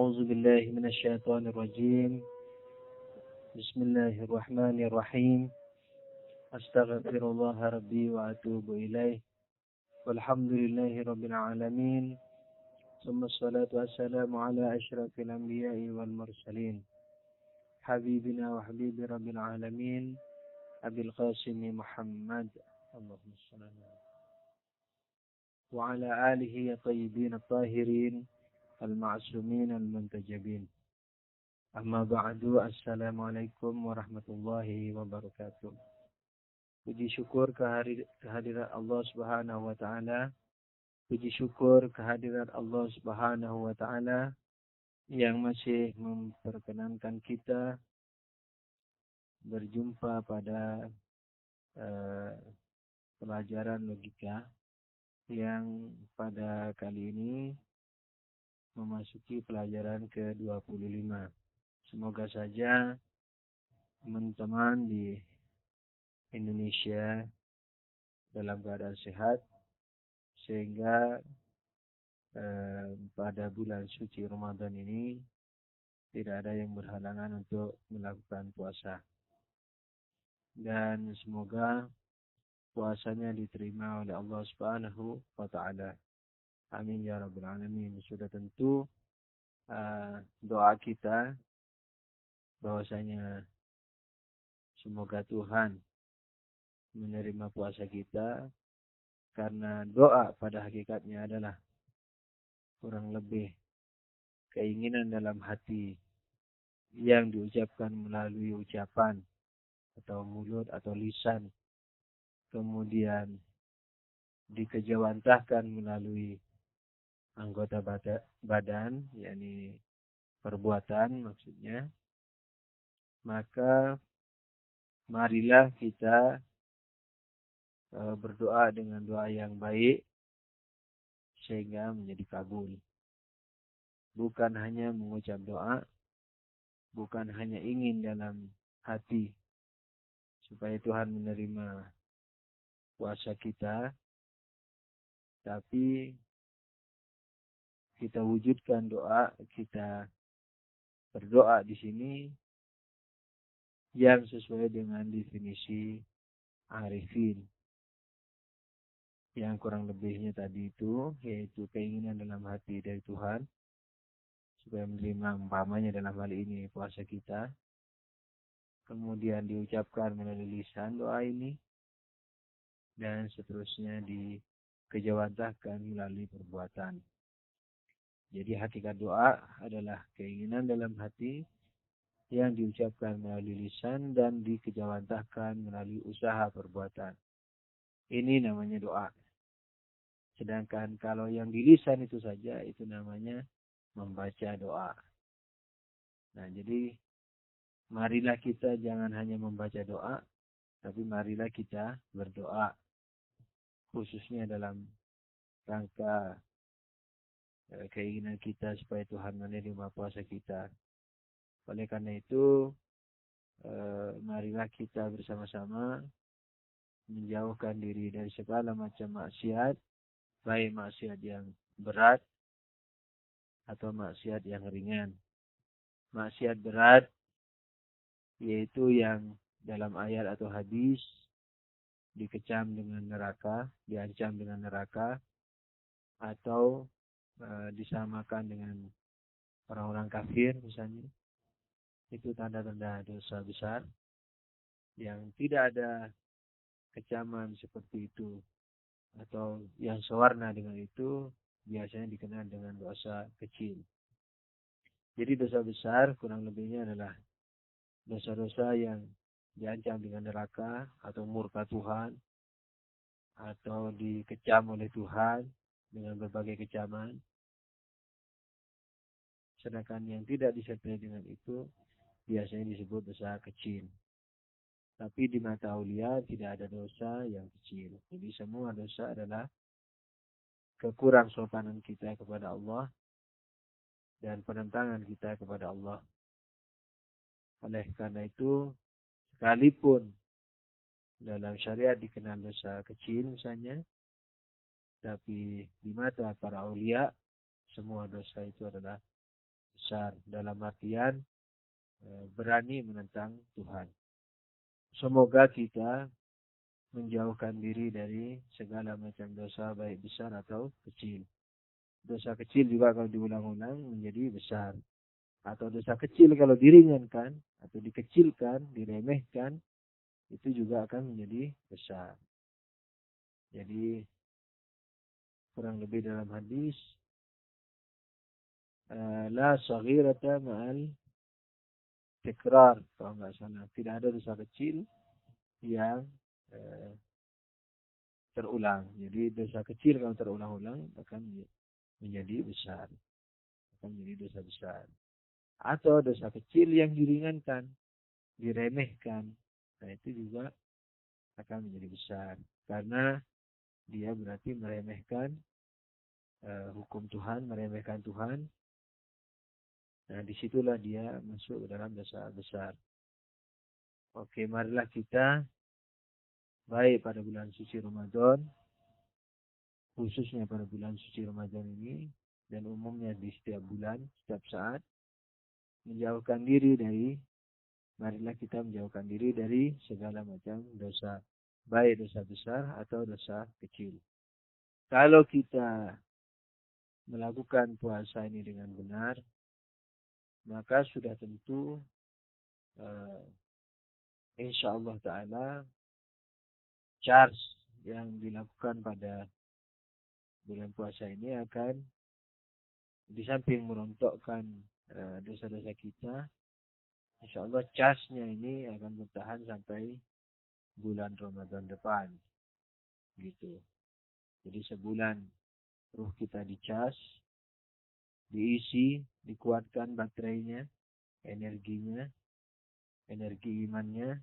أعوذ بالله من الشيطان الرجيم. بسم الله الرحمن الرحيم. أستغفر الله ربي وأتوب إليه. والحمد لله رب العالمين. ثم الصلاة والسلام على أشرف الأنبياء والمرسلين. حبيبنا وحبيب رب العالمين أبي القاسم محمد اللهم صل على وعلى آله الطيبين الطاهرين المعصومين المنتجبين. Amma ba'du, assalamualaikum warahmatullahi wabarakatuh. Puji syukur kehadiran Allah Subhanahu wa taala. Puji syukur kehadiran Allah Subhanahu wa taala yang masih memperkenankan kita berjumpa pada pelajaran logika yang pada kali ini memasuki pelajaran ke-25. Semoga saja teman-teman di Indonesia dalam keadaan sehat sehingga pada bulan suci Ramadan ini tidak ada yang berhalangan untuk melakukan puasa. Dan semoga puasanya diterima oleh Allah Subhanahu wa taala. Amin ya rabbal alamin. Sudah tentu doa kita bahwasanya semoga Tuhan menerima puasa kita, karena doa pada hakikatnya adalah kurang lebih keinginan dalam hati yang diucapkan melalui ucapan atau mulut atau lisan, kemudian dikejawantahkan melalui anggota badan, yakni perbuatan maksudnya. Maka marilah kita berdoa dengan doa yang baik sehingga menjadi kabul. Bukan hanya mengucap doa, bukan hanya ingin dalam hati supaya Tuhan menerima puasa kita, tapi kita wujudkan doa, kita berdoa di sini yang sesuai dengan definisi arifin. Yang kurang lebihnya tadi itu, yaitu keinginan dalam hati dari Tuhan, supaya menerima umpamanya dalam hal ini puasa kita. Kemudian diucapkan melalui lisan doa ini, dan seterusnya dikejawantahkan melalui perbuatan. Jadi hakikat doa adalah keinginan dalam hati yang diucapkan melalui lisan dan dikejawantahkan melalui usaha perbuatan. Ini namanya doa. Sedangkan kalau yang di lisan itu saja, itu namanya membaca doa. Nah, jadi marilah kita jangan hanya membaca doa, tapi marilah kita berdoa. Khususnya dalam rangka keinginan kita supaya Tuhan menerima puasa kita. Oleh karena itu, marilah kita bersama-sama menjauhkan diri dari segala macam maksiat, baik maksiat yang berat atau maksiat yang ringan. Maksiat berat yaitu yang dalam ayat atau hadis dikecam dengan neraka, diancam dengan neraka, atau disamakan dengan orang-orang kafir misalnya. Itu tanda-tanda dosa besar yang tidak ada kecaman seperti itu atau yang sewarna dengan itu biasanya dikenal dengan dosa kecil. Jadi dosa besar kurang lebihnya adalah dosa-dosa yang diancam dengan neraka atau murka Tuhan atau dikecam oleh Tuhan dengan berbagai kecaman. Sedangkan yang tidak disertai dengan itu biasanya disebut dosa kecil. Tapi di mata aulia tidak ada dosa yang kecil. Jadi semua dosa adalah kekurang sopanan kita kepada Allah dan penentangan kita kepada Allah. Oleh karena itu, sekalipun dalam syariat dikenal dosa kecil misalnya, tapi di mata para aulia semua dosa itu adalah besar. Dalam artian berani menentang Tuhan. Semoga kita menjauhkan diri dari segala macam dosa, baik besar atau kecil. Dosa kecil juga kalau diulang-ulang menjadi besar. Atau dosa kecil kalau diringankan atau dikecilkan, diremehkan, itu juga akan menjadi besar. Jadi kurang lebih dalam hadis, la saghirata ma'al tikrar, kalau nggak salah. Tidak ada dosa kecil yang terulang. Jadi dosa kecil kalau terulang-ulang akan menjadi besar. Akan menjadi dosa besar. Atau dosa kecil yang diringankan, diremehkan. Nah itu juga akan menjadi besar. Karena dia berarti meremehkan hukum Tuhan, meremehkan Tuhan. Nah disitulah dia masuk ke dalam dosa besar. Oke, marilah kita baik pada bulan suci Ramadan, khususnya pada bulan suci Ramadan ini, dan umumnya di setiap bulan, setiap saat, marilah kita menjauhkan diri dari segala macam dosa, baik dosa besar atau dosa kecil. Kalau kita melakukan puasa ini dengan benar, maka sudah tentu insya Allah Ta'ala charge yang dilakukan pada bulan puasa ini akan di samping merontokkan dosa-dosa kita, insya Allah charge-nya ini akan bertahan sampai bulan Ramadan depan. Gitu. Jadi sebulan ruh kita dicas, diisi, dikuatkan baterainya, energinya, energi imannya.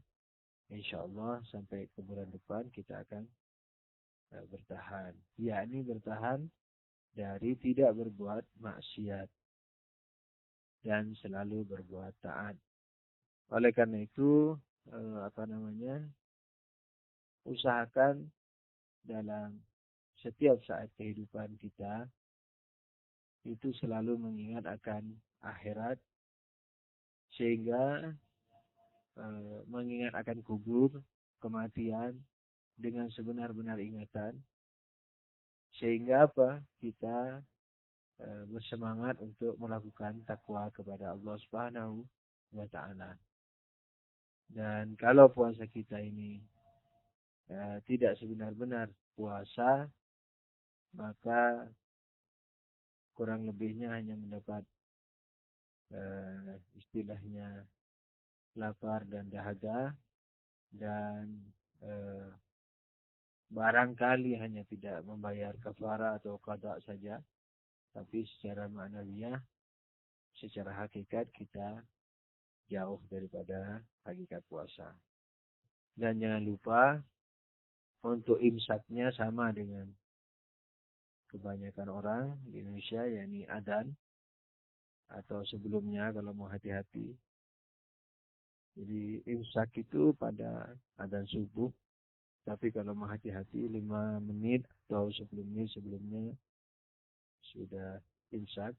Insya Allah sampai ke bulan depan kita akan bertahan. Yakni bertahan dari tidak berbuat maksiat dan selalu berbuat taat. Oleh karena itu, usahakan dalam setiap saat kehidupan kita itu selalu mengingat akan akhirat, sehingga mengingat akan kubur, kematian dengan sebenar-benar ingatan, sehingga kita bersemangat untuk melakukan takwa kepada Allah Subhanahu wa Ta'ala. Dan kalau puasa kita ini tidak sebenar-benar puasa, maka kurang lebihnya hanya mendapat istilahnya lapar dan dahaga, dan barangkali hanya tidak membayar kafarah atau qada saja, tapi secara maknawiyah, secara hakikat kita jauh daripada hakikat puasa. Dan jangan lupa untuk imsaknya sama dengan kebanyakan orang di Indonesia, yakni adzan atau sebelumnya kalau mau hati-hati. Jadi imsak itu pada adzan subuh, tapi kalau mau hati-hati 5 menit atau 10 menit sebelumnya sudah imsak.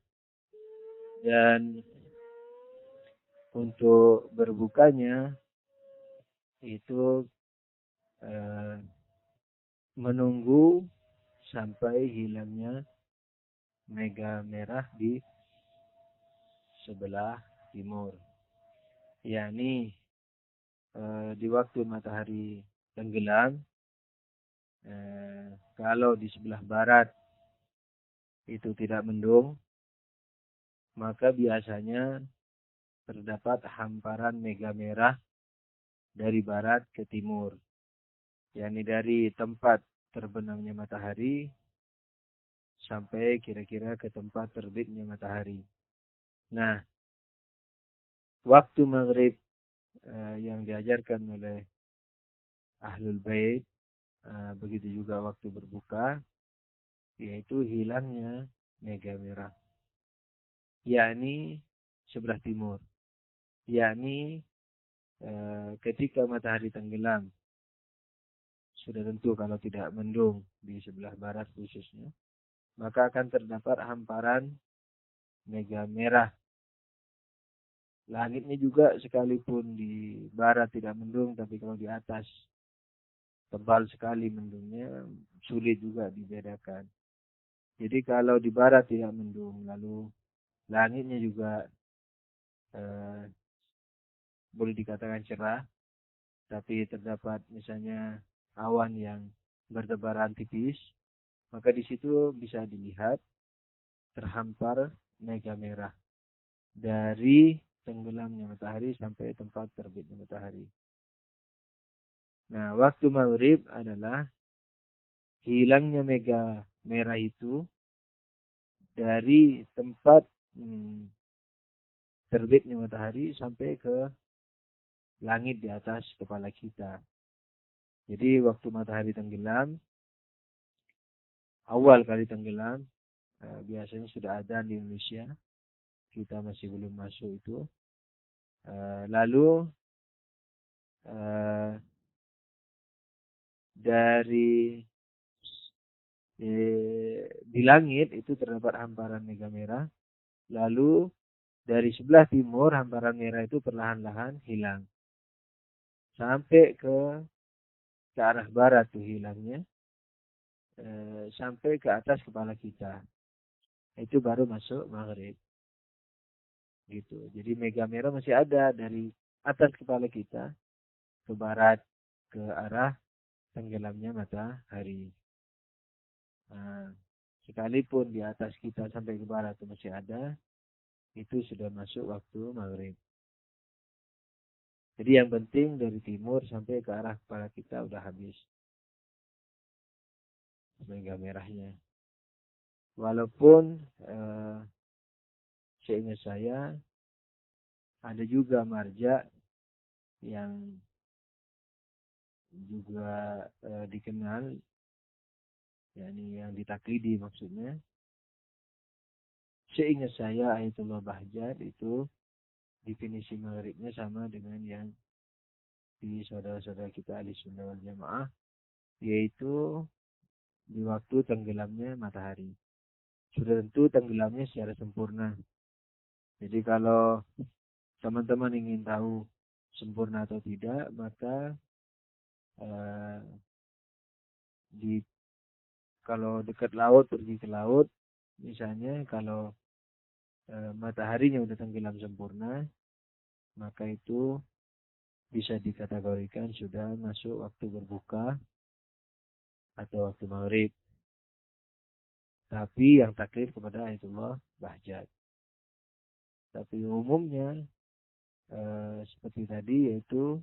Dan untuk berbukanya itu menunggu sampai hilangnya mega merah di sebelah timur. Yakni di waktu matahari tenggelam, kalau di sebelah barat itu tidak mendung, maka biasanya terdapat hamparan mega merah dari barat ke timur. Yakni dari tempat terbenamnya matahari sampai kira-kira ke tempat terbitnya matahari. Nah, waktu maghrib yang diajarkan oleh Ahlul Bait, begitu juga waktu berbuka, yaitu hilangnya mega merah, yakni sebelah timur, yakni ketika matahari tenggelam, sudah tentu kalau tidak mendung di sebelah barat khususnya, maka akan terdapat hamparan mega merah Langitnya juga sekalipun di barat tidak mendung, tapi kalau di atas tebal sekali mendungnya, sulit juga dibedakan. Jadi kalau di barat tidak mendung, lalu langitnya juga boleh dikatakan cerah, tapi terdapat misalnya awan yang bertebaran tipis, maka di situ bisa dilihat terhampar mega merah dari tenggelamnya matahari sampai tempat terbitnya matahari. Nah, waktu maghrib adalah hilangnya mega merah itu dari tempat terbitnya matahari sampai ke langit di atas kepala kita. Jadi waktu matahari tenggelam, awal kali tenggelam, biasanya sudah ada di Indonesia, kita masih belum masuk itu. Lalu dari di langit itu terdapat hamparan mega merah. Lalu dari sebelah timur hamparan merah itu perlahan-lahan hilang. Sampai ke arah barat tuh hilangnya. Sampai ke atas kepala kita. Itu baru masuk maghrib. Gitu. Jadi mega merah masih ada dari atas kepala kita ke barat, ke arah tenggelamnya matahari. Nah, sekalipun di atas kita sampai ke barat itu masih ada, itu sudah masuk waktu maghrib. Jadi yang penting dari timur sampai ke arah kepala kita udah habis mega merahnya. Walaupun seingat saya ada juga marja yang juga dikenal, yakni yang ditaklidi maksudnya. Seingat saya Ayatullah Bahjat itu definisi maghribnya sama dengan yang di saudara-saudara kita ahli sunnah wal jamaah, yaitu di waktu tenggelamnya matahari. Sudah tentu tenggelamnya secara sempurna. Jadi kalau teman-teman ingin tahu sempurna atau tidak, maka kalau dekat laut, pergi ke laut, misalnya kalau mataharinya udah tenggelam sempurna, maka itu bisa dikategorikan sudah masuk waktu berbuka atau waktu maghrib. Tapi yang taklif kepada Ayatullah Bahjat. Tapi umumnya seperti tadi yaitu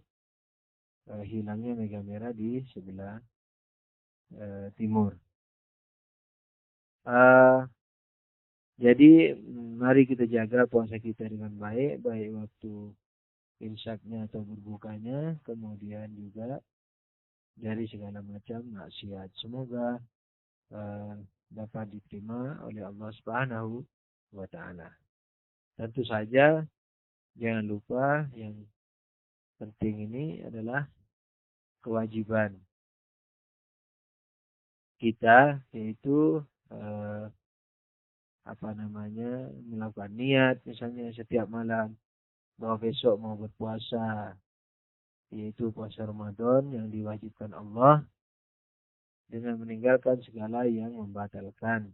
hilangnya mega merah di sebelah timur. Jadi mari kita jaga puasa kita dengan baik, baik waktu imsaknya atau berbukanya, kemudian juga dari segala macam maksiat. Semoga dapat diterima oleh Allah Subhanahu wa taala. Tentu saja jangan lupa yang penting ini adalah kewajiban kita, yaitu melakukan niat misalnya setiap malam bahwa besok mau berpuasa, yaitu puasa Ramadan yang diwajibkan Allah, dengan meninggalkan segala yang membatalkan.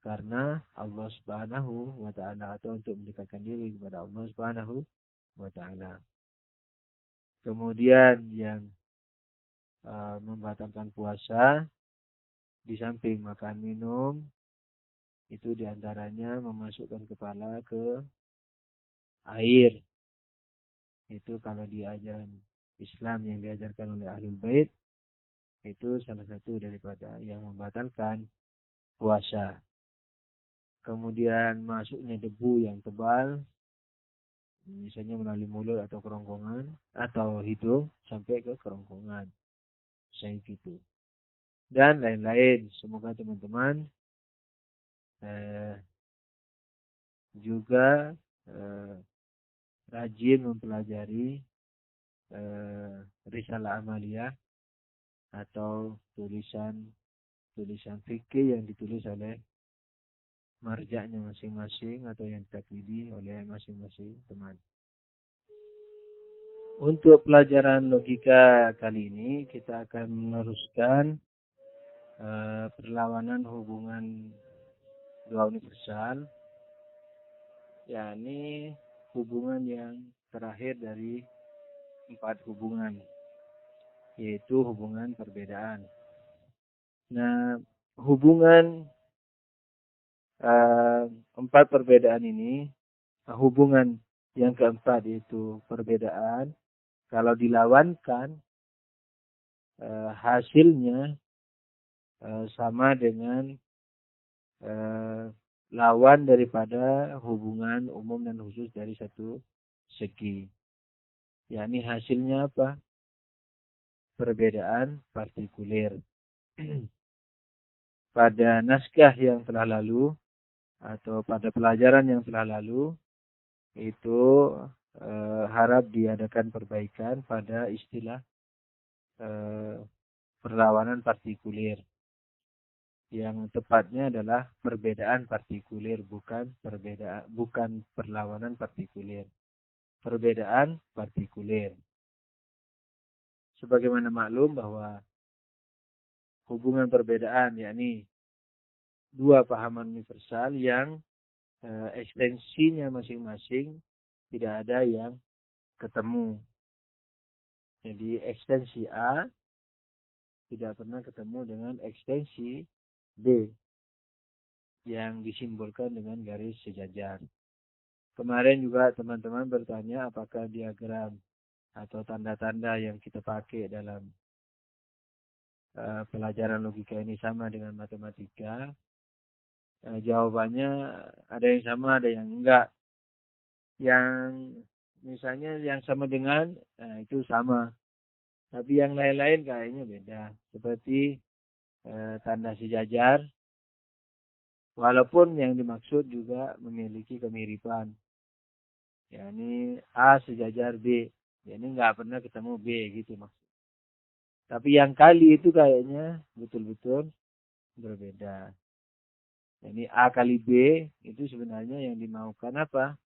Karena Allah Subhanahu wa taala, atau untuk mendekatkan diri kepada Allah Subhanahu wa taala. Kemudian yang membatalkan puasa di samping makan minum, itu diantaranya memasukkan kepala ke air. Itu kalau di ajaran Islam yang diajarkan oleh Ahlul Bait, itu salah satu daripada yang membatalkan puasa. Kemudian masuknya debu yang tebal, misalnya melalui mulut atau kerongkongan atau hidung sampai ke kerongkongan, saya gitu. Dan lain-lain. Semoga teman-teman juga rajin mempelajari risalah amaliyah atau tulisan fikih yang ditulis oleh marja'nya masing-masing atau yang ditaklidi oleh masing-masing teman. Untuk pelajaran logika kali ini kita akan meneruskan perlawanan hubungan dua universal, yakni hubungan yang terakhir dari 4 hubungan, yaitu hubungan perbedaan. Nah, hubungan 4 perbedaan ini, hubungan yang keempat yaitu perbedaan, kalau dilawankan hasilnya sama dengan lawan daripada hubungan umum dan khusus dari satu segi. Yakni hasilnya apa? Perbedaan partikuler. Pada naskah yang telah lalu atau pada pelajaran yang telah lalu itu harap diadakan perbaikan pada istilah perlawanan partikuler. Yang tepatnya adalah perbedaan partikuler, bukan perlawanan partikuler. Perbedaan partikuler. Sebagaimana maklum bahwa hubungan perbedaan yakni dua pahaman universal yang ekstensinya masing-masing tidak ada yang ketemu. Jadi ekstensi A tidak pernah ketemu dengan ekstensi B yang disimbolkan dengan garis sejajar. Kemarin juga teman-teman bertanya apakah diagram atau tanda-tanda yang kita pakai dalam pelajaran logika ini sama dengan matematika. Jawabannya ada yang sama, ada yang enggak. Yang misalnya yang sama dengan itu sama, tapi yang lain-lain kayaknya beda. Seperti tanda sejajar, walaupun yang dimaksud juga memiliki kemiripan. Yakni A sejajar B, yakni nggak pernah ketemu B gitu maksud. Tapi yang kali itu kayaknya betul-betul berbeda. Yakni A kali B itu sebenarnya yang dimaukan apa?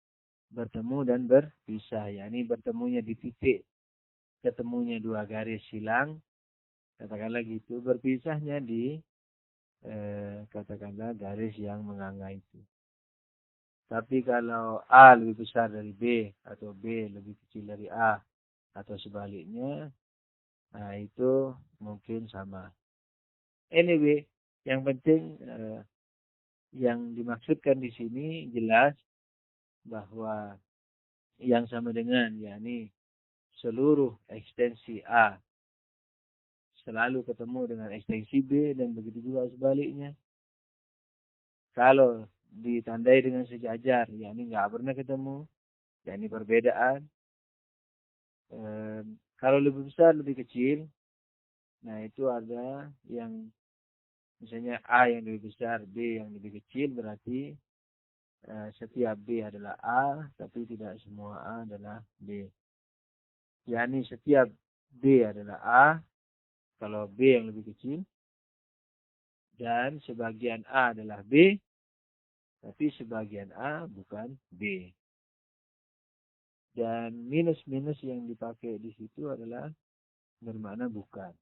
Bertemu dan berpisah. Yakni bertemunya di titik, ketemunya dua garis silang, katakanlah gitu. Berpisahnya di katakanlah garis yang menganga itu. Tapi kalau A lebih besar dari B atau B lebih kecil dari A atau sebaliknya, nah itu mungkin sama. Anyway, yang penting yang dimaksudkan di sini jelas bahwa yang sama dengan, yakni seluruh ekstensi A selalu ketemu dengan ekstensi B dan begitu juga sebaliknya. Kalau ditandai dengan sejajar, yakni nggak pernah ketemu, yakni perbedaan. Kalau lebih besar, lebih kecil, nah itu ada yang misalnya A yang lebih besar, B yang lebih kecil, berarti setiap B adalah A, tapi tidak semua A adalah B. Yakni setiap B adalah A, kalau B yang lebih kecil, dan sebagian A adalah B, tapi sebagian A bukan B. Dan minus-minus yang dipakai di situ adalah bermakna bukan.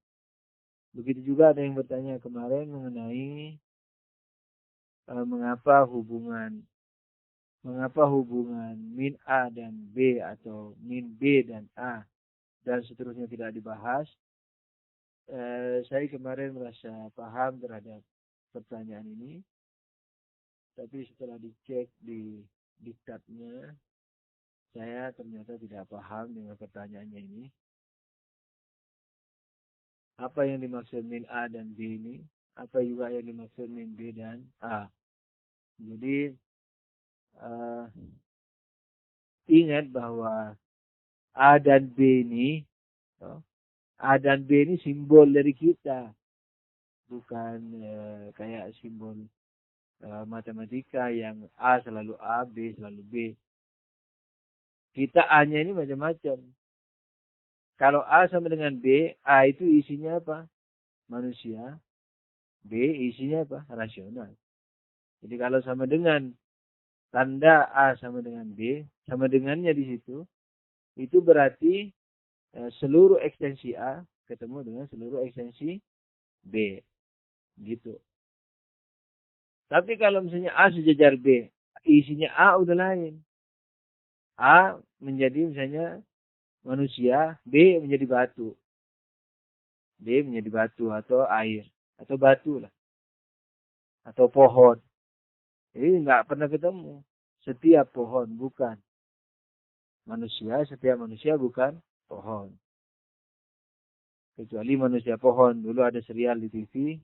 Begitu juga ada yang bertanya kemarin mengenai mengapa hubungan min A dan B atau min B dan A dan seterusnya tidak dibahas. Saya kemarin merasa paham terhadap pertanyaan ini, tapi setelah dicek di diktatnya, saya ternyata tidak paham dengan pertanyaannya ini. Apa yang dimaksud min A dan B ini? Apa juga yang dimaksud min B dan A? Jadi ingat bahwa A dan B ini, A dan B ini simbol dari kita, bukan kayak simbol matematika yang A selalu A, B selalu B. Kita A-nya ini macam-macam. Kalau A sama dengan B, A itu isinya apa? Manusia. B isinya apa? Rasional. Jadi kalau sama dengan tanda A sama dengan B, sama dengannya di situ, itu berarti seluruh ekstensi A ketemu dengan seluruh ekstensi B. Gitu. Tapi kalau misalnya A sejajar B, isinya A udah lain. A menjadi misalnya manusia, B menjadi batu. B menjadi batu atau air. Atau batu lah. Atau pohon. Jadi nggak pernah ketemu. Setiap pohon bukan manusia, setiap manusia bukan pohon. Kecuali manusia pohon. Dulu ada serial di TV.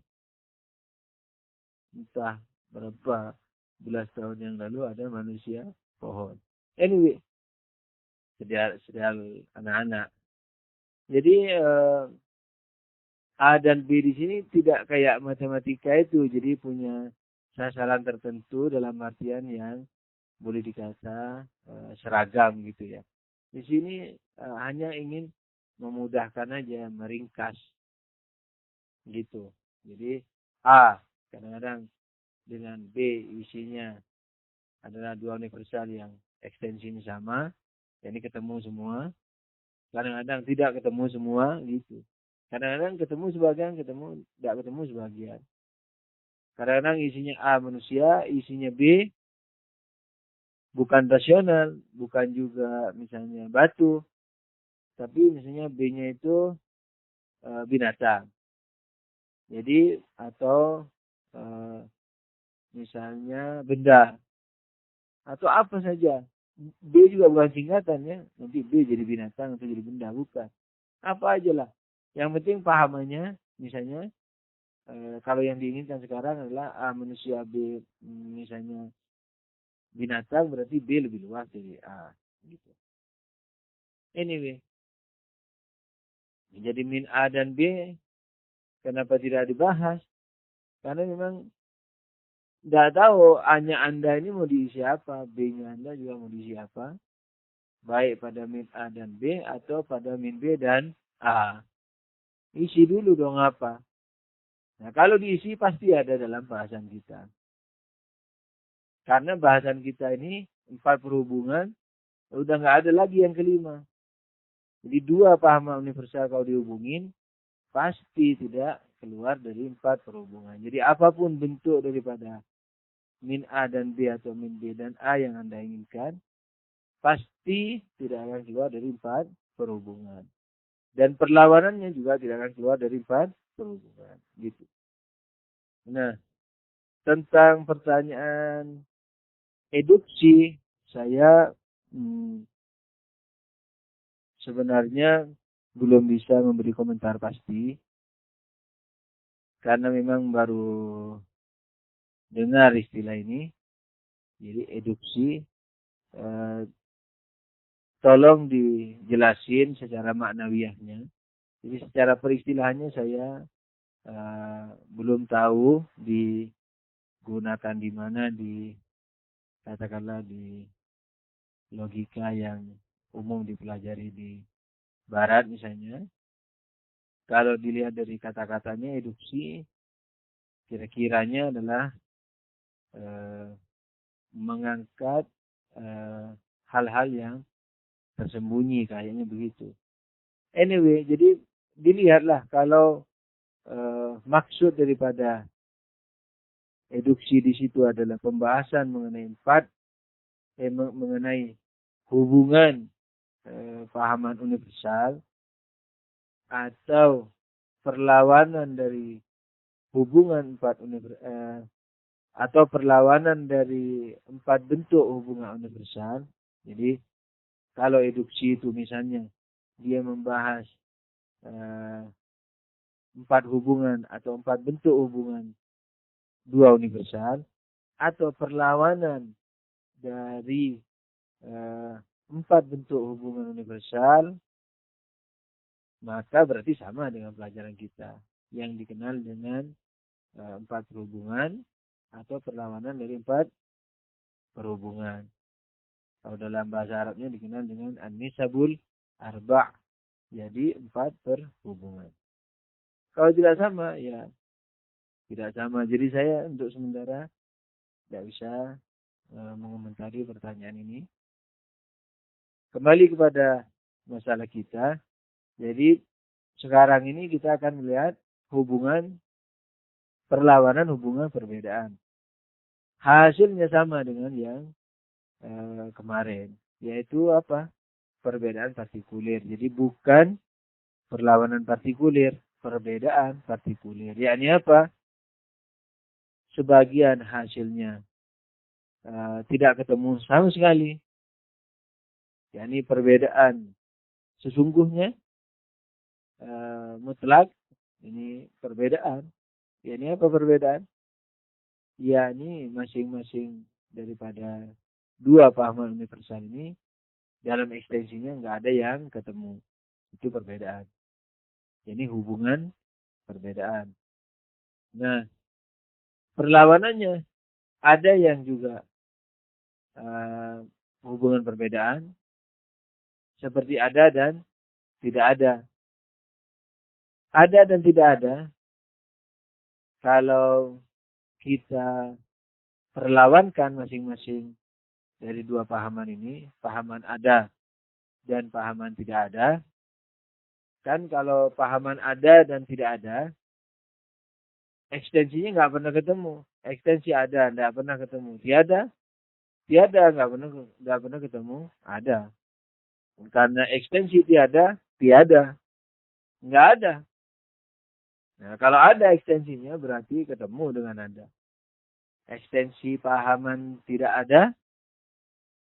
Entah berapa belas tahun yang lalu ada manusia pohon. Anyway, serial anak-anak. Jadi A dan B di sini tidak kayak matematika itu. Jadi punya sasaran tertentu dalam artian yang boleh dikata seragam gitu ya. Di sini hanya ingin memudahkan aja, meringkas gitu. Jadi A kadang-kadang dengan B isinya adalah dua universal yang ekstensinya sama. Jadi ketemu semua. Kadang-kadang tidak ketemu semua gitu. Kadang-kadang ketemu sebagian, tidak ketemu sebagian. Kadang-kadang isinya A manusia, isinya B bukan rasional, bukan juga misalnya batu, tapi misalnya B-nya itu binatang. Jadi atau misalnya benda atau apa saja. B juga bukan singkatan ya, nanti B jadi binatang atau jadi benda, bukan. Apa aja lah. Yang penting pahamannya, misalnya kalau yang diinginkan sekarang adalah A manusia, B misalnya binatang, berarti B lebih luas dari A. Gitu. Anyway, jadi min A dan B, kenapa tidak dibahas? Karena memang tidak tahu A-nya Anda ini mau diisi apa, B-nya Anda juga mau diisi apa. Baik pada min A dan B atau pada min B dan A. Isi dulu dong apa. Nah kalau diisi pasti ada dalam bahasan kita. Karena bahasan kita ini 4 perhubungan, udah nggak ada lagi yang kelima. Jadi 2 pahaman universal kalau dihubungin, pasti tidak keluar dari 4 perhubungan. Jadi apapun bentuk daripada min A dan B atau min B dan A yang Anda inginkan, pasti tidak akan keluar dari 4 perhubungan. Dan perlawanannya juga tidak akan keluar dari 4 perhubungan. Gitu. Nah, tentang pertanyaan eduksi, saya sebenarnya belum bisa memberi komentar pasti. Karena memang baru dengar istilah ini. Jadi eduksi. Tolong dijelasin secara maknawiahnya. Jadi secara peristilahannya saya belum tahu digunakan di mana, katakanlah di logika yang umum dipelajari di barat misalnya. Kalau dilihat dari kata-katanya eduksi, kira-kiranya adalah mengangkat hal-hal yang tersembunyi, kayaknya begitu. Anyway, jadi dilihatlah kalau maksud daripada eduksi di situ adalah pembahasan mengenai hubungan pahaman universal atau perlawanan dari hubungan atau perlawanan dari 4 bentuk hubungan universal. Jadi kalau eduksi itu misalnya dia membahas 4 hubungan atau 4 bentuk hubungan 2 universal, atau perlawanan dari 4 bentuk hubungan universal, maka berarti sama dengan pelajaran kita yang dikenal dengan 4 perhubungan atau perlawanan dari 4 perhubungan. Kalau dalam bahasa Arabnya dikenal dengan an-nisabul arba'. Jadi 4 perhubungan. Kalau tidak sama, ya tidak sama. Jadi saya untuk sementara tidak bisa mengomentari pertanyaan ini. Kembali kepada masalah kita. Jadi sekarang ini kita akan melihat hubungan perlawanan, hubungan perbedaan. Hasilnya sama dengan yang kemarin, yaitu apa? Perbedaan partikulir. Jadi bukan perlawanan partikulir, perbedaan partikulir. Yakni apa? Sebagian hasilnya tidak ketemu sama sekali. Yakni perbedaan sesungguhnya mutlak, ini perbedaan. Yakni apa perbedaan? Yakni masing-masing daripada dua pahaman universal ini dalam ekstensinya nggak ada yang ketemu. Itu perbedaan. Ini hubungan perbedaan. Nah, perlawanannya ada yang juga hubungan perbedaan seperti ada dan tidak ada. Ada dan tidak ada. Kalau kita perlawankan masing-masing dari dua pahaman ini, pahaman ada dan pahaman tidak ada. Kan kalau pahaman ada dan tidak ada, ekstensinya nggak pernah ketemu. Ekstensi ada, nggak pernah ketemu. Tiada, nggak pernah ketemu. Ada. Karena ekstensi tiada, nggak ada. Nah, kalau ada ekstensinya berarti ketemu dengan ada. Ekstensi pahaman tidak ada,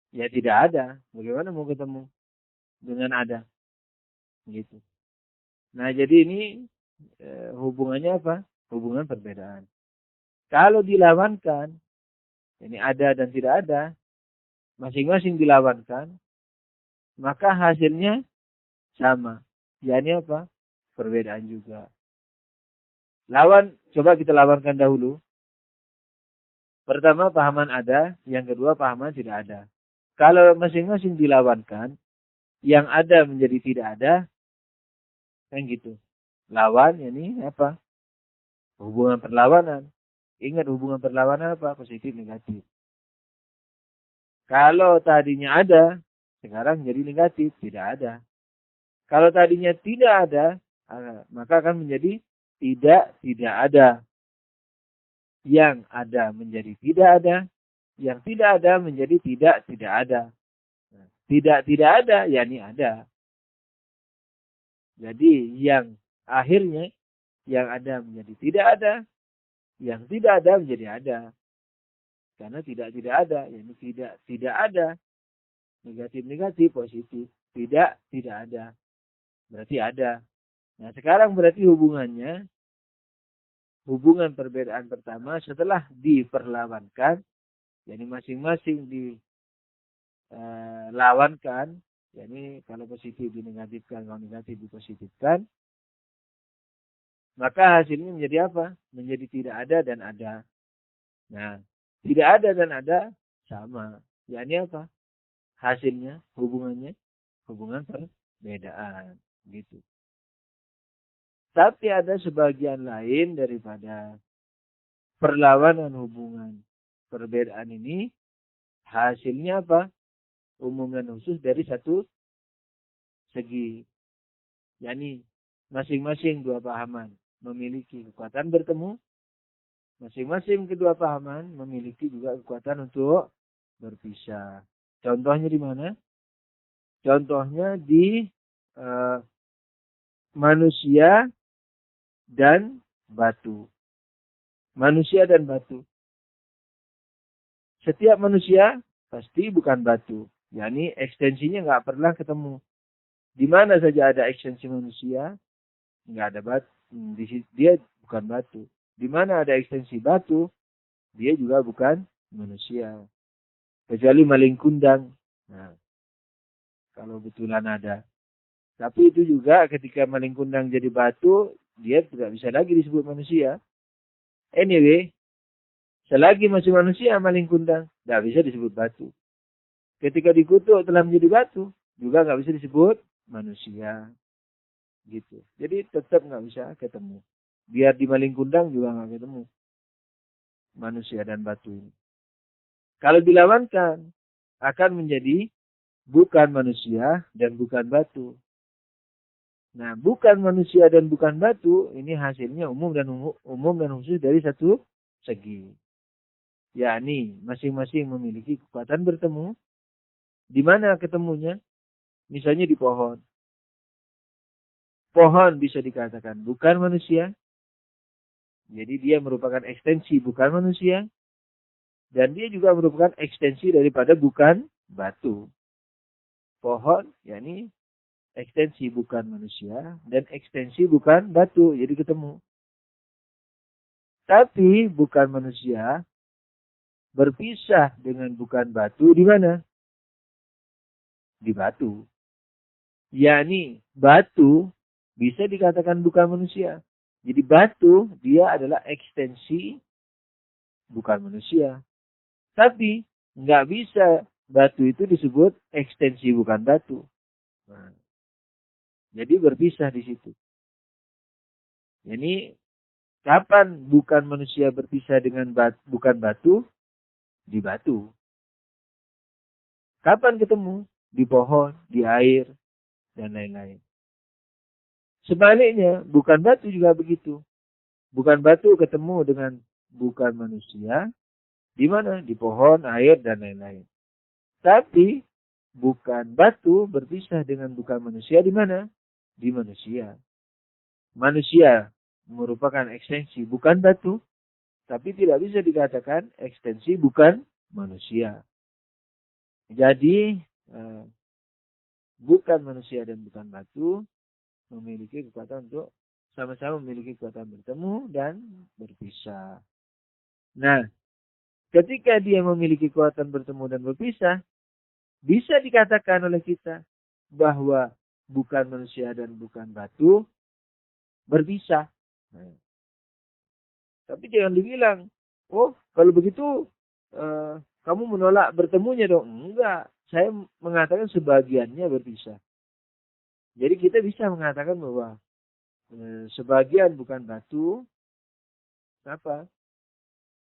ya tidak ada. Bagaimana mau ketemu dengan ada? Gitu. Nah, jadi ini hubungannya apa? Hubungan perbedaan. Kalau dilawankan, ini ada dan tidak ada, masing-masing dilawankan, maka hasilnya sama. Yakni apa? Perbedaan juga. Coba kita lawankan dahulu. Pertama pahaman ada, yang kedua pahaman tidak ada. Kalau masing-masing dilawankan, yang ada menjadi tidak ada, kan gitu. Lawan ini apa? Hubungan perlawanan. Ingat hubungan perlawanan apa? Positif, negatif. Kalau tadinya ada, sekarang jadi negatif, tidak ada. Kalau tadinya tidak ada, maka akan menjadi tidak ada. Yang ada menjadi tidak ada, yang tidak ada menjadi tidak ada. Tidak ada, yakni ada. Jadi yang akhirnya yang ada menjadi tidak ada, yang tidak ada menjadi ada. Karena tidak ada, yakni tidak ada. Negatif, positif. Tidak ada. Berarti ada. Nah, sekarang berarti hubungan perbedaan pertama setelah diperlawankan, yakni masing-masing dilawankan, yakni kalau positif dinegatifkan, kalau negatif dipositifkan, maka hasilnya menjadi apa? Menjadi tidak ada dan ada. Nah, tidak ada dan ada sama. Yakni apa? Hasilnya, hubungannya, hubungan perbedaan. Gitu. Tapi ada sebagian lain daripada perlawanan hubungan perbedaan ini, hasilnya apa? Umum dan khusus dari satu segi. Yakni masing-masing dua pahaman memiliki kekuatan bertemu. Masing-masing kedua pahaman memiliki juga kekuatan untuk berpisah. Contohnya di mana? Contohnya di manusia dan batu. Manusia dan batu. Setiap manusia pasti bukan batu. yakni ekstensinya nggak pernah ketemu. Di mana saja ada ekstensi manusia, nggak ada batu. Dia bukan batu. Di mana ada ekstensi batu, dia juga bukan manusia. Kecuali maling kundang. Nah, kalau betulan ada. Tapi itu juga ketika maling kundang jadi batu, dia tidak bisa lagi disebut manusia. Anyway, selagi masih manusia maling kundang, tidak bisa disebut batu. Ketika dikutuk telah menjadi batu, juga nggak bisa disebut manusia. Gitu. Jadi tetap nggak bisa ketemu. Biar di maling kundang juga nggak ketemu manusia dan batu ini. Kalau dilawankan, akan menjadi bukan manusia dan bukan batu. Nah, bukan manusia dan bukan batu, ini hasilnya umum dan khusus dari satu segi. Yakni masing-masing memiliki kekuatan bertemu. Di mana ketemunya? Misalnya di pohon. Pohon bisa dikatakan bukan manusia. Jadi dia merupakan ekstensi bukan manusia. Dan dia juga merupakan ekstensi daripada bukan batu. Pohon, yakni ekstensi bukan manusia. Dan ekstensi bukan batu. Jadi ketemu. Tapi bukan manusia berpisah dengan bukan batu di mana? Di batu. Yakni batu bisa dikatakan bukan manusia. Jadi batu dia adalah ekstensi bukan manusia. Tapi nggak bisa batu itu disebut ekstensi bukan batu. Nah, jadi berpisah di situ. Jadi kapan bukan manusia berpisah dengan bukan batu? Di batu. Kapan ketemu? Di pohon, di air, dan lain-lain. Sebaliknya, bukan batu juga begitu. Bukan batu ketemu dengan bukan manusia. Di mana? Di pohon, air, dan lain-lain. Tapi, bukan batu berpisah dengan bukan manusia di mana? Di manusia. Manusia merupakan ekstensi bukan batu. Tapi tidak bisa dikatakan ekstensi bukan manusia. Jadi, bukan manusia dan bukan batu memiliki kekuatan untuk sama-sama memiliki kekuatan bertemu dan berpisah. Nah, ketika dia memiliki kekuatan bertemu dan berpisah, bisa dikatakan oleh kita bahwa bukan manusia dan bukan batu berpisah. Nah, tapi jangan dibilang, oh kalau begitu kamu menolak bertemunya dong. Enggak, saya mengatakan sebagiannya berpisah. Jadi kita bisa mengatakan bahwa sebagian bukan batu, apa?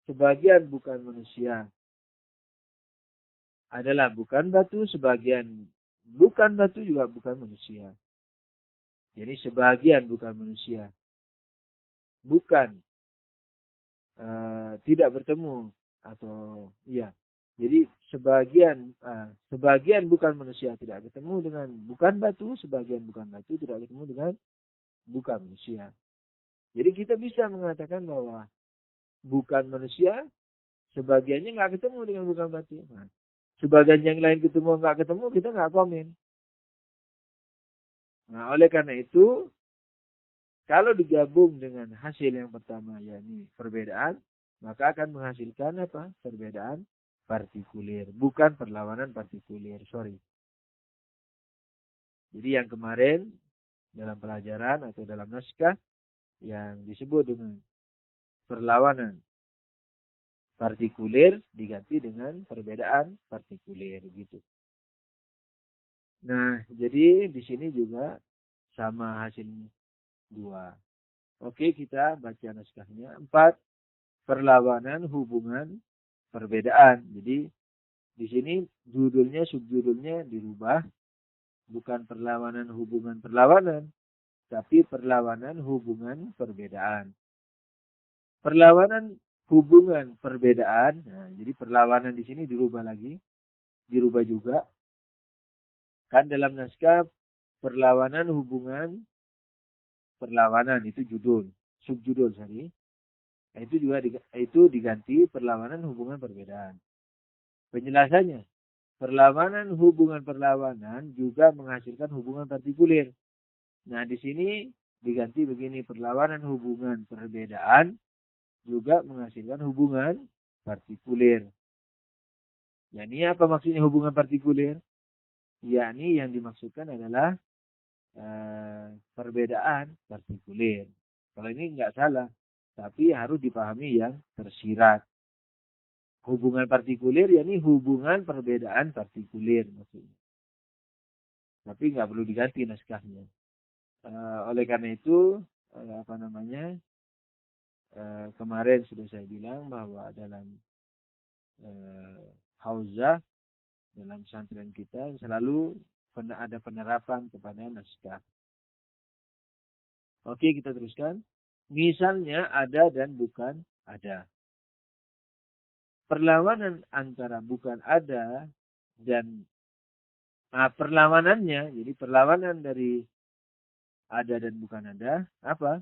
Sebagian bukan manusia adalah bukan batu, sebagian bukan batu juga bukan manusia. Jadi sebagian bukan manusia, bukan tidak bertemu atau iya. Jadi sebagian bukan manusia tidak ketemu dengan bukan batu, sebagian bukan batu tidak ketemu dengan bukan manusia. Jadi kita bisa mengatakan bahwa bukan manusia, sebagiannya nggak ketemu dengan bukan batu. Nah, sebagian yang lain ketemu nggak ketemu, kita nggak komen. Nah, oleh karena itu, kalau digabung dengan hasil yang pertama, yakni perbedaan, maka akan menghasilkan apa? Perbedaan partikulir, bukan perlawanan partikulir. Sorry. Jadi yang kemarin dalam pelajaran atau dalam naskah yang disebut dengan perlawanan partikulir diganti dengan perbedaan partikulir gitu. Nah, jadi di sini juga sama hasilnya 2. Oke, kita baca naskahnya. 4. Perlawanan hubungan perbedaan. Jadi di sini judulnya, subjudulnya dirubah. Bukan perlawanan hubungan perlawanan, tapi perlawanan hubungan perbedaan. Perlawanan hubungan perbedaan. Nah, jadi perlawanan di sini dirubah lagi. Dirubah juga. Kan dalam naskah perlawanan hubungan perlawanan itu judul, subjudul sorry. Nah, itu juga diganti perlawanan hubungan perbedaan. Penjelasannya, perlawanan hubungan perlawanan juga menghasilkan hubungan partikulir. Nah, di sini diganti begini, perlawanan hubungan perbedaan juga menghasilkan hubungan partikulir. Yani apa maksudnya hubungan partikulir? Yakni yang dimaksudkan adalah perbedaan partikulir. Kalau ini enggak salah, tapi harus dipahami yang tersirat. Hubungan partikulir yakni hubungan perbedaan partikulir maksudnya. Tapi enggak perlu diganti naskahnya. Oleh karena itu, kemarin sudah saya bilang bahwa dalam hauzah dalam pesantren kita selalu ada penerapan kepada naskah. Oke, kita teruskan. Misalnya ada dan bukan ada. Perlawanan antara bukan ada dan perlawanannya, jadi perlawanan dari ada dan bukan ada, apa?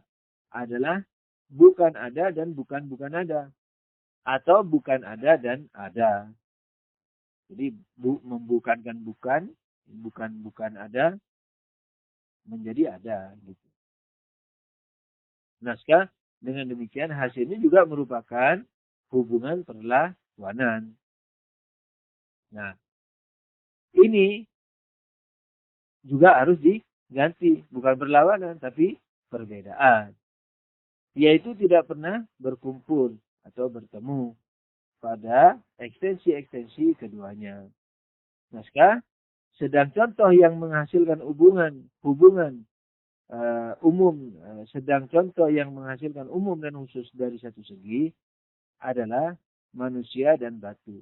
Adalah bukan ada dan bukan ada. Atau bukan ada dan ada. Jadi membukankan bukan ada, menjadi ada. Gitu. Naskah dengan demikian hasilnya juga merupakan hubungan perlawanan. Nah, ini juga harus diganti. Bukan perlawanan, tapi perbedaan. Yaitu tidak pernah berkumpul atau bertemu pada ekstensi-ekstensi keduanya. Naskah, sedang contoh yang menghasilkan hubungan umum, sedang contoh yang menghasilkan umum dan khusus dari satu segi adalah manusia dan batu.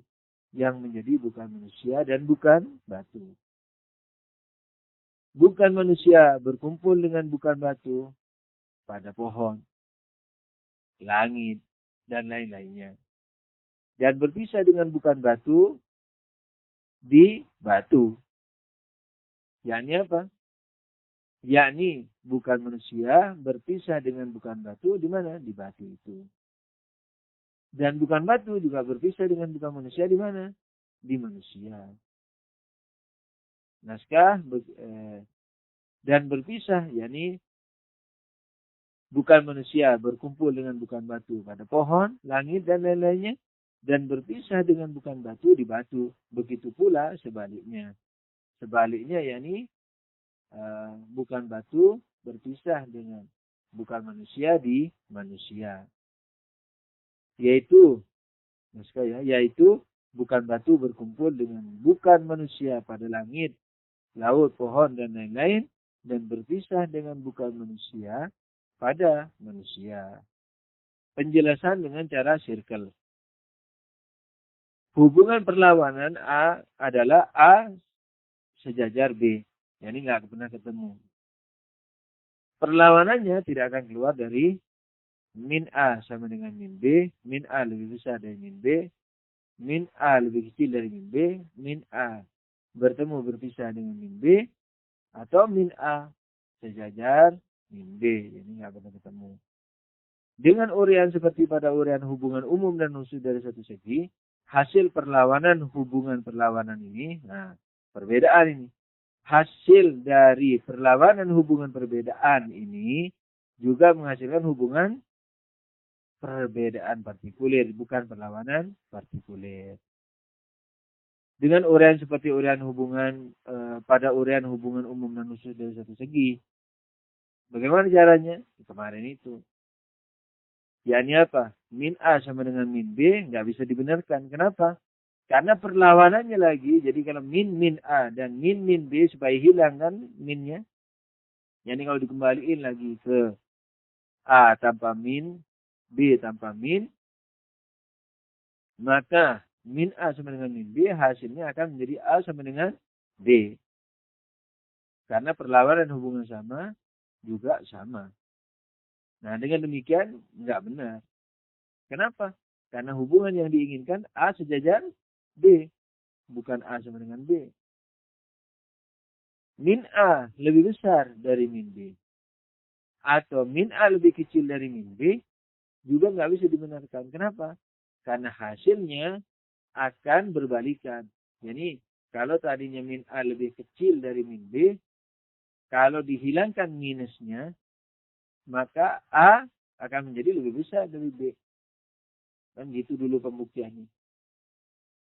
Yang menjadi bukan manusia dan bukan batu. Bukan manusia berkumpul dengan bukan batu pada pohon, langit, dan lain-lainnya. Dan berpisah dengan bukan batu di batu. Yakni apa? Yakni bukan manusia berpisah dengan bukan batu di mana? Di batu itu. Dan bukan batu juga berpisah dengan bukan manusia di mana? Di manusia. Naskah dan berpisah, yakni bukan manusia berkumpul dengan bukan batu pada pohon, langit, dan lain-lainnya. Dan berpisah dengan bukan batu di batu. Begitu pula sebaliknya. Sebaliknya, yakni bukan batu berpisah dengan bukan manusia di manusia. Yaitu bukan batu berkumpul dengan bukan manusia pada langit, laut, pohon, dan lain-lain. Dan berpisah dengan bukan manusia pada manusia. Penjelasan dengan cara circle. Hubungan perlawanan A adalah A sejajar B. Yani nggak pernah ketemu. Perlawanannya tidak akan keluar dari min A sama dengan min B. Min A lebih besar dari min B. Min A lebih kecil dari min B. Min A bertemu berpisah dengan min B. Atau min A sejajar min B. Jadi nggak pernah ketemu. Dengan uraian seperti pada uraian hubungan umum dan khusus dari satu segi, hasil perlawanan hubungan perlawanan ini, nah perbedaan ini. Hasil dari perlawanan hubungan perbedaan ini juga menghasilkan hubungan perbedaan partikulir, bukan perlawanan partikulir. Dengan uraian seperti uraian hubungan pada uraian hubungan umum dan khusus dari satu segi. Bagaimana caranya? Kemarin itu. Yakni apa? Min A sama dengan min B nggak bisa dibenarkan. Kenapa? Karena perlawanannya lagi. Jadi kalau min A dan min B supaya hilang kan minnya. Yani kalau dikembaliin lagi ke A tanpa min, B tanpa min, maka min A sama dengan min B hasilnya akan menjadi A sama dengan B. Karena perlawanan hubungan sama juga sama. Nah, dengan demikian enggak benar. Kenapa? Karena hubungan yang diinginkan A sejajar B, bukan A sama dengan B. Min A lebih besar dari min B. Atau min A lebih kecil dari min B, juga enggak bisa dibenarkan. Kenapa? Karena hasilnya akan berbalikan. Jadi, kalau tadinya min A lebih kecil dari min B, kalau dihilangkan minusnya, maka A akan menjadi lebih besar dari B. Kan gitu dulu pembuktiannya.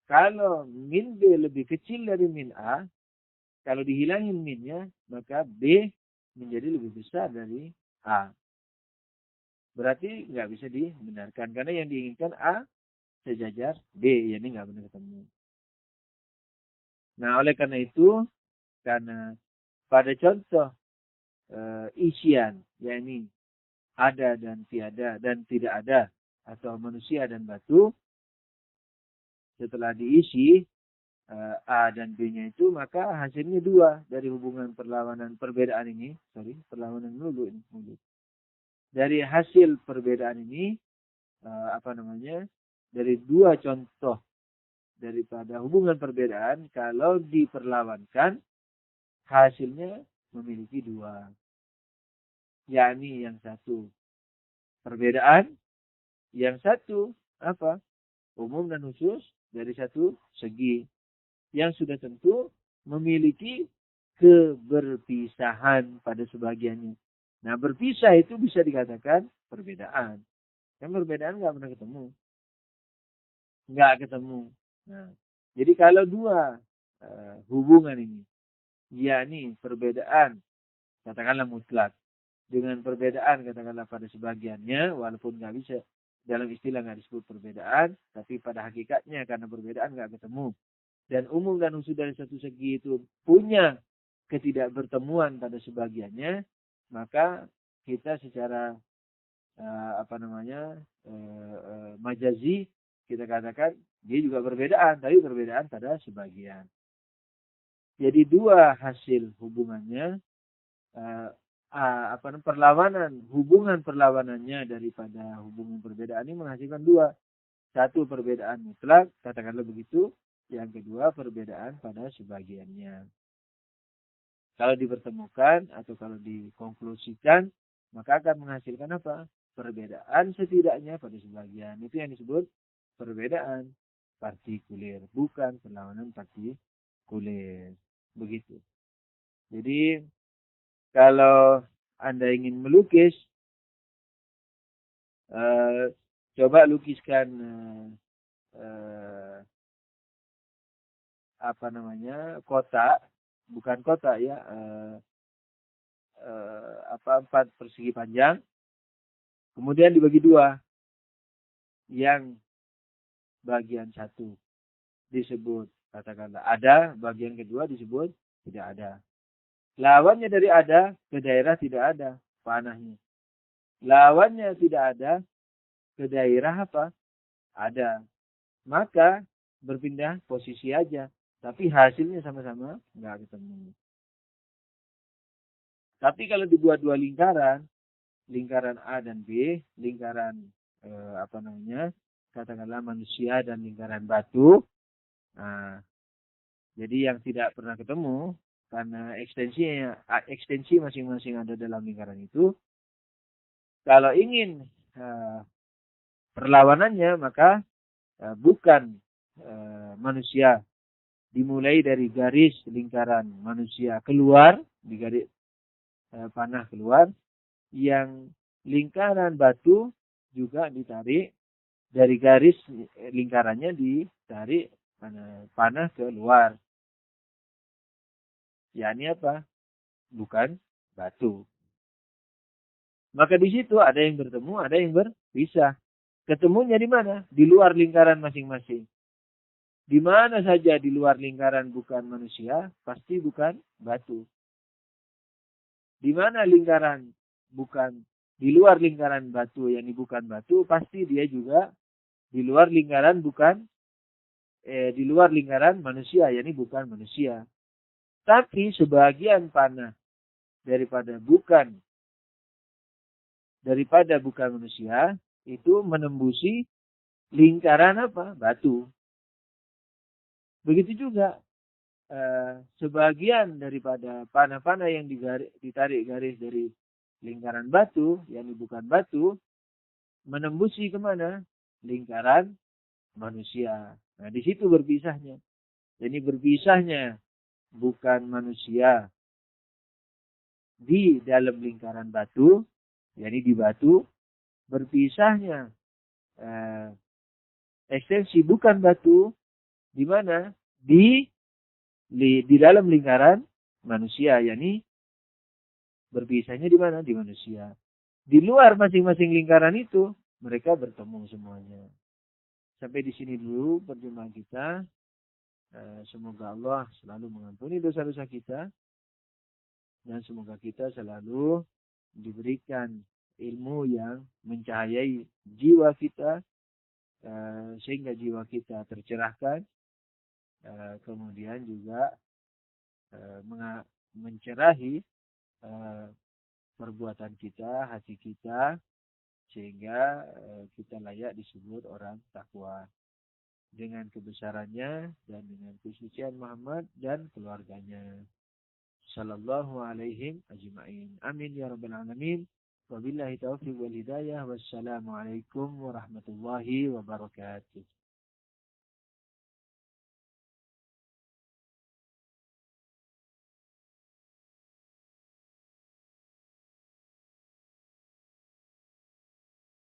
Kalau min B lebih kecil dari min A, kalau dihilangin minnya, maka B menjadi lebih besar dari A. Berarti nggak bisa dibenarkan. Karena yang diinginkan A sejajar B. Yani nggak benar ketemu. Nah, oleh karena itu, karena pada contoh isian, yakni ada dan tiada dan tidak ada, atau manusia dan batu, setelah diisi A dan B-nya itu, maka hasilnya 2 dari hubungan perlawanan perbedaan ini. Perlawanan dulu ini. Dari hasil perbedaan ini, dari 2 contoh daripada hubungan perbedaan, kalau diperlawankan, hasilnya memiliki 2. Yakni yang satu perbedaan, yang satu apa? Umum dan khusus dari satu segi. Yang sudah tentu memiliki keberpisahan pada sebagiannya. Nah, berpisah itu bisa dikatakan perbedaan. Yang perbedaan nggak pernah ketemu. Nggak ketemu. Nah, jadi kalau 2 hubungan ini, yakni perbedaan, katakanlah mutlak, dengan perbedaan katakanlah pada sebagiannya, walaupun nggak bisa, dalam istilah nggak disebut perbedaan, tapi pada hakikatnya karena perbedaan nggak ketemu. Dan umum dan khusus dari satu segi itu punya ketidakbertemuan pada sebagiannya, maka kita secara majazi kita katakan dia juga perbedaan, tapi perbedaan pada sebagian. Jadi 2 hasil hubungannya, hubungan perlawanannya daripada hubungan perbedaan ini menghasilkan 2. Satu perbedaan mutlak, katakanlah begitu. Yang kedua perbedaan pada sebagiannya. Kalau dipertemukan atau kalau dikonklusikan, maka akan menghasilkan apa? Perbedaan setidaknya pada sebagian. Itu yang disebut perbedaan partikuler, bukan perlawanan partikuler. Begitu. Jadi kalau Anda ingin melukis, coba lukiskan kotak, bukan kotak ya, 4 persegi panjang, kemudian dibagi 2. Yang bagian satu disebut katakanlah ada, bagian kedua disebut tidak ada. Lawannya dari ada ke daerah tidak ada panahnya. Lawannya tidak ada ke daerah apa? Ada. Maka berpindah posisi aja. Tapi hasilnya sama-sama nggak ketemu. Tapi kalau dibuat 2 lingkaran, lingkaran A dan B, lingkaran katakanlah manusia dan lingkaran batu. Nah, jadi yang tidak pernah ketemu karena ekstensi masing-masing ada dalam lingkaran itu. Kalau ingin perlawanannya, maka bukan manusia. Dimulai dari garis lingkaran manusia keluar, di garis panah keluar. Yang lingkaran batu juga ditarik dari garis lingkarannya, ditarik panah keluar. Yakni apa? Bukan batu. Maka di situ ada yang bertemu, ada yang berpisah. Ketemunya di mana? Di luar lingkaran masing-masing. Di mana saja di luar lingkaran bukan manusia, pasti bukan batu. Di mana lingkaran bukan, di luar lingkaran batu, yakni bukan batu, pasti dia juga di luar lingkaran di luar lingkaran manusia, yakni bukan manusia. Tapi sebagian panah daripada bukan manusia itu menembusi lingkaran apa? Batu. Begitu juga sebagian daripada panah-panah yang ditarik garis dari lingkaran batu, yang bukan batu, menembusi kemana? Lingkaran manusia. Nah, di situ berpisahnya. Jadi berpisahnya bukan manusia di dalam lingkaran batu, yakni di batu. Berpisahnya ekstensi bukan batu, di mana? Di dalam lingkaran manusia, yakni berpisahnya di mana? Di manusia. Di luar masing-masing lingkaran itu mereka bertemu semuanya. Sampai di sini dulu perjumpaan kita. Semoga Allah selalu mengampuni dosa-dosa kita dan semoga kita selalu diberikan ilmu yang mencahayai jiwa kita, sehingga jiwa kita tercerahkan, kemudian juga mencerahi perbuatan kita, hati kita, sehingga kita layak disebut orang takwa dengan kebesarannya dan dengan kesucian Muhammad dan keluarganya. Sallallahu alaihi ajma'in. Amin ya rabbal alamin. Wabillahi taufiq wal hidayah. Wassalamualaikum warahmatullahi wabarakatuh.